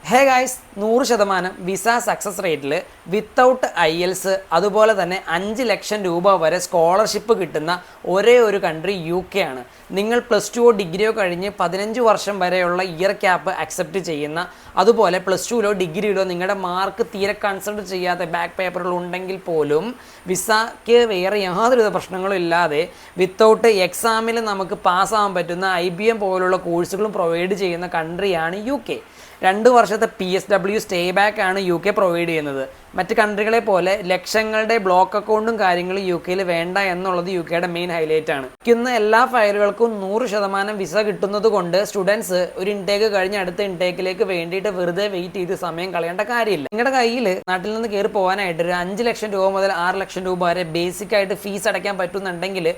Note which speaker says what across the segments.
Speaker 1: Hey guys 100% visa success റേറ്റിൽ without IELTS അതുപോലെ തന്നെ 5 ലക്ഷം രൂപ വരെ സ്കോളർഷിപ്പ് കിട്ടുന്ന ഒരേ ഒരു കൺട്രി UK ആണ്. നിങ്ങൾ +2 ഡിഗ്രിയോ കഴിഞ്ഞ് 15 വർഷം വരെയുള്ള ഇയർ ക്യാപ്പ് അക്സെപ്റ്റ് ചെയ്യുന്ന, അതുപോലെ +2 ഡിഗ്രിയിലോ നിങ്ങളുടെ മാർക്ക് തീരെ കൺസിഡർ ചെയ്യാത്ത ബാക്ക് പേപ്പറുകൾ ഉണ്ടെങ്കിൽ പോലും വിസയ്ക്ക് വേറെ യാതൊരുവിധ പ്രശ്നങ്ങളും ഇല്ലാതെ വിത്തൗട്ട് എക്സാമിൽ നമുക്ക് പാസ്സാകാൻ പറ്റുന്ന IBM പോലുള്ള കോഴ്സുകളും പ്രൊവൈഡ് ചെയ്യുന്ന കൺട്രിയാണ് UK. 2 വർഷത്തെ PSW സ്റ്റേ ബാക്ക് ആണ് UK പ്രൊവൈഡ് ചെയ്യുന്നത്. മറ്റ് കൺട്രികളെ പോലെ ലക്ഷങ്ങളുടെ ബ്ലോക്ക് അക്കൗണ്ടും കാര്യങ്ങളും UK വേണ്ട എന്നുള്ളത് UKയുടെ മെയിൻ ഹൈലൈറ്റ് ആണ്. ഇന്ന് എല്ലാ ഫയലുകൾക്കും 100% വിസ കിട്ടുന്നത് കൊണ്ട് സ്റ്റുഡൻസ് ഒരു ഇൻടേക്ക് കഴിഞ്ഞ് അടുത്ത ഇൻടേക്കിലേക്ക് വേണ്ടിയിട്ട് വെറുതെ വെയിറ്റ് ചെയ്ത് സമയം കളയേണ്ട കാര്യമില്ല. നിങ്ങളുടെ കയ്യിൽ നാട്ടിൽ നിന്ന് കയറി പോകാനായിട്ട് ഒരു 5 ലക്ഷം രൂപ മുതൽ 6 ലക്ഷം രൂപ വരെ ബേസിക് ആയിട്ട് ഫീസ് അടയ്ക്കാൻ പറ്റുന്നുണ്ടെങ്കിൽ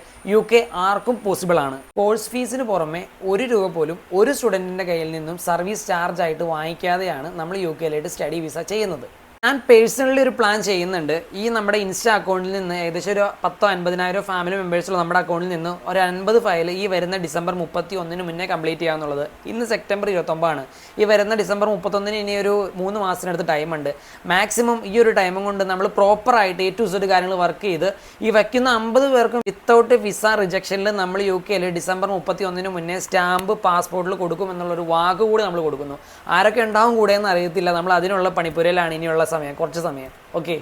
Speaker 1: UK ആർക്കും പോസിബിൾ ആണ്. കോഴ്സ് ഫീസിന് പുറമെ 1 രൂപ പോലും ഒരു സ്റ്റുഡൻറ്റിൻ്റെ കയ്യിൽ നിന്നും സർവീസ് ചാർജ് ആയിട്ട് വാങ്ങിക്കാതെയാണ് നമ്മൾ UK സ്റ്റഡി വിസ ചെയ്യുന്നത്. ഞാൻ പേഴ്സണലി ഒരു പ്ലാൻ ചെയ്യുന്നുണ്ട്. ഈ നമ്മുടെ ഇൻസ്റ്റാ അക്കൗണ്ടിൽ നിന്ന് ഏകദേശം ഒരു 10,000-50,000 ഫാമിലി മെമ്പേഴ്സുള്ള നമ്മുടെ അക്കൗണ്ടിൽ നിന്ന് ഒരു 50 ഫയൽ ഈ വരുന്ന ഡിസംബർ 31 മുന്നേ കംപ്ലീറ്റ് ചെയ്യാന്നുള്ളത്. ഇന്ന് സെപ്റ്റംബർ 29 ഈ വരുന്ന ഡിസംബർ 31 ഇനി ഒരു 3 മാസത്തിനടുത്ത് ടൈമുണ്ട്. മാക്സിമം ഈ ഒരു ടൈമും കൊണ്ട് നമ്മൾ പ്രോപ്പറായിട്ട് A to Z കാര്യങ്ങൾ വർക്ക് ചെയ്ത് ഈ വയ്ക്കുന്ന 50 പേർക്കും വിത്തൗട്ട് വിസ റിജക്ഷനിൽ നമ്മൾ UK ഡിസംബർ 31 മുന്നേ സ്റ്റാമ്പ് പാസ്പോർട്ടിൽ കൊടുക്കും എന്നുള്ളൊരു വാക്ക് കൂടി നമ്മൾ കൊടുക്കുന്നു. ആരൊക്കെ ഉണ്ടാവും കൂടെ എന്ന് അറിയത്തില്ല. നമ്മൾ അതിനുള്ള പണിപ്പുരയിലാണ് ഇനിയുള്ള സമയം, കുറച്ച് സമയം. ഓക്കെ.